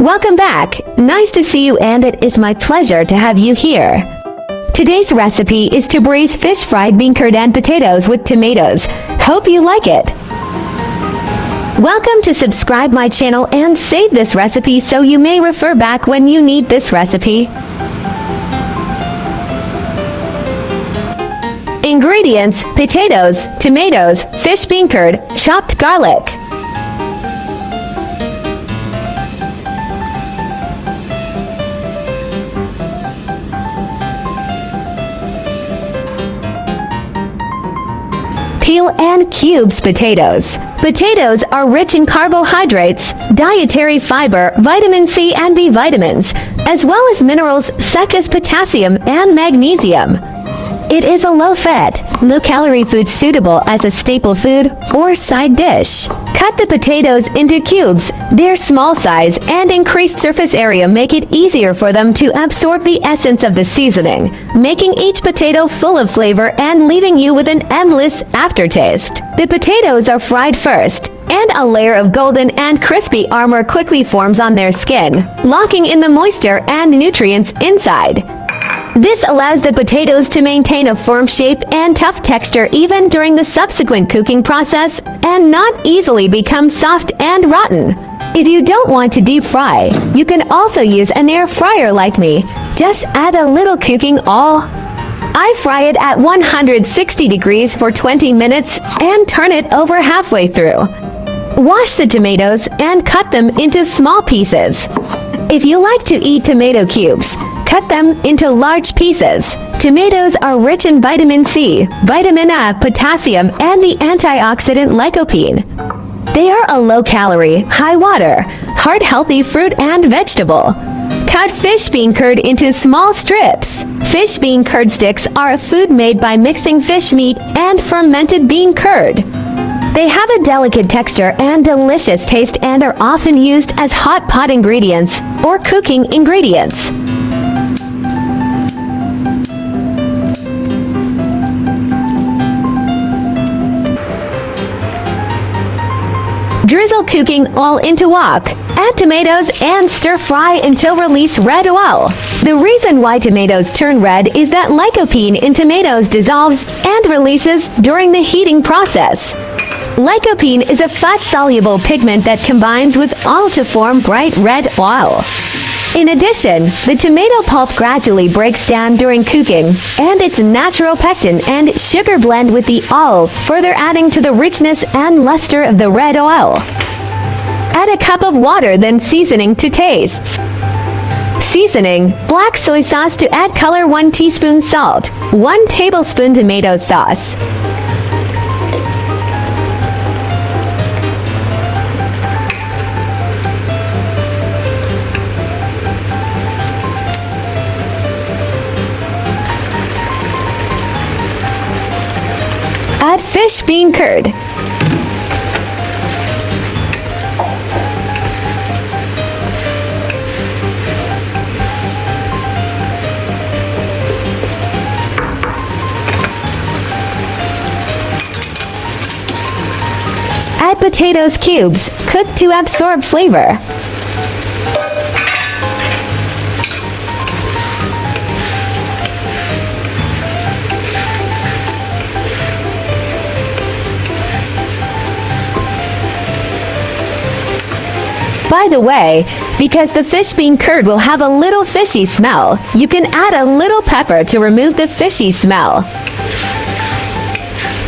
Welcome back. Nice to see you, and it is my pleasure to have you here. Today's recipe is to braise fish fried bean curd and potatoes with tomatoes. Hope you like it. Welcome to subscribe my channel and save this recipe so you may refer back when you need this recipe. Ingredients: potatoes, tomatoes, fish bean curd, chopped garlic. Peel and cubes potatoes. Potatoes are rich in carbohydrates, dietary fiber, vitamin C and B vitamins, as well as minerals such as potassium and magnesium. It is a low-fat, low-calorie food suitable as a staple food or side dish. Cut the potatoes into cubes. Their small size and increased surface area make it easier for them to absorb the essence of the seasoning, making each potato full of flavor and leaving you with an endless aftertaste. The potatoes are fried first, and a layer of golden and crispy armor quickly forms on their skin, locking in the moisture and nutrients inside. This allows the potatoes to maintain a firm shape and tough texture even during the subsequent cooking process and not easily become soft and rotten. If you don't want to deep fry, you can also use an air fryer like me. Just add a little cooking oil. I fry it at 160 degrees for 20 minutes and turn it over halfway through. Wash the tomatoes and cut them into small pieces. If you like to eat tomato cubes, cut them into large pieces. Tomatoes are rich in vitamin C, vitamin A, potassium, and the antioxidant lycopene. They are a low-calorie, high-water, heart-healthy fruit and vegetable. Cut fish bean curd into small strips. Fish bean curd sticks are a food made by mixing fish meat and fermented bean curd. They have a delicate texture and delicious taste and are often used as hot pot ingredients or cooking ingredients. Drizzle cooking oil into wok. Add tomatoes and stir fry until release red oil. The reason why tomatoes turn red is that lycopene in tomatoes dissolves and releases during the heating process. Lycopene is a fat-soluble pigment that combines with oil to form bright red oil. In addition, the tomato pulp gradually breaks down during cooking, and its natural pectin and sugar blend with the oil, further adding to the richness and luster of the red oil. Add a cup of water, then seasoning to taste. Seasoning: black soy sauce to add color, 1 teaspoon salt, 1 tablespoon tomato sauce. Add fish bean curd. Add potatoes cubes, cooked to absorb flavor. By the way, because the fish bean curd will have a little fishy smell, you can add a little pepper to remove the fishy smell.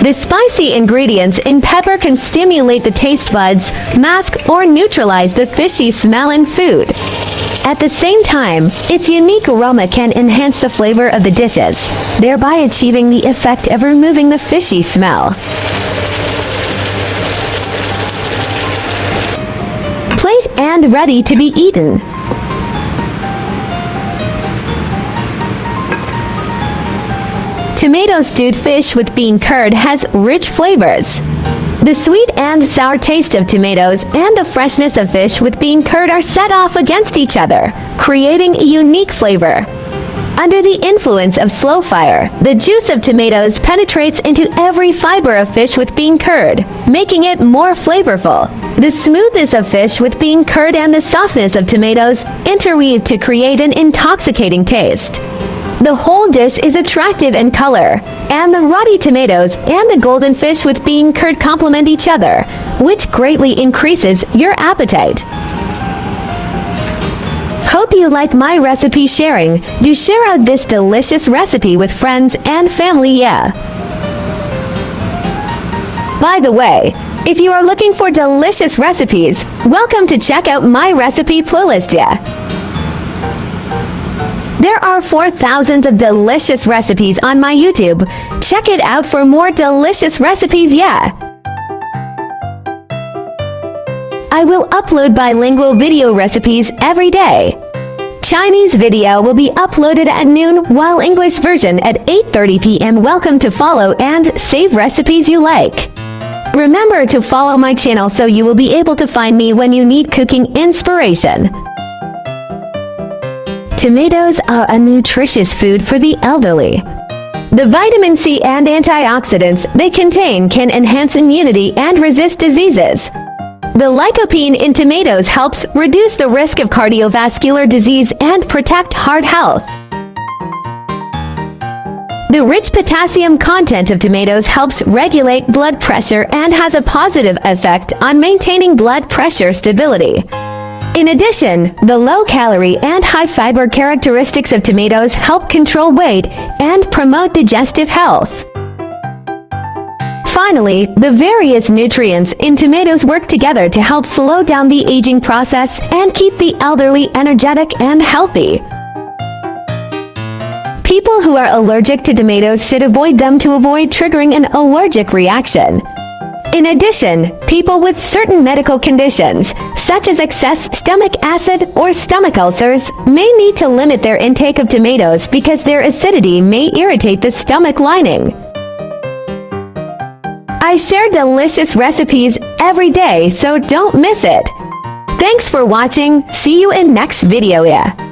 The spicy ingredients in pepper can stimulate the taste buds, mask or neutralize the fishy smell in food. At the same time, its unique aroma can enhance the flavor of the dishes, thereby achieving the effect of removing the fishy smell. Plate and ready to be eaten. Tomato stewed fish with bean curd has rich flavors. The sweet and sour taste of tomatoes and the freshness of fish with bean curd are set off against each other, creating a unique flavor. Under the influence of slow fire, the juice of tomatoes penetrates into every fiber of fish with bean curd, making it more flavorful. The smoothness of fish with bean curd and the softness of tomatoes interweave to create an intoxicating taste. The whole dish is attractive in color, and the ruddy tomatoes and the golden fish with bean curd complement each other, which greatly increases your appetite. Hope you like my recipe sharing. Do share out this delicious recipe with friends and family, yeah. By the way, if you are looking for delicious recipes, welcome to check out my recipe playlist, yeah. There are 4,000 of delicious recipes on my YouTube. Check it out for more delicious recipes, yeah. I will upload bilingual video recipes every day. Chinese video will be uploaded at noon, while English version at 8:30 p.m. Welcome to follow and save recipes you like. Remember to follow my channel so you will be able to find me when you need cooking inspiration. Tomatoes are a nutritious food for the elderly. The vitamin C and antioxidants they contain can enhance immunity and resist diseases. The lycopene in tomatoes helps reduce the risk of cardiovascular disease and protect heart health. The rich potassium content of tomatoes helps regulate blood pressure and has a positive effect on maintaining blood pressure stability. In addition, the low-calorie and high-fiber characteristics of tomatoes help control weight and promote digestive health. Finally, the various nutrients in tomatoes work together to help slow down the aging process and keep the elderly energetic and healthy. People who are allergic to tomatoes should avoid them to avoid triggering an allergic reaction. In addition, people with certain medical conditions, such as excess stomach acid or stomach ulcers, may need to limit their intake of tomatoes because their acidity may irritate the stomach lining. I share delicious recipes every day, so don't miss it. Thanks for watching. See you in next video, yeah.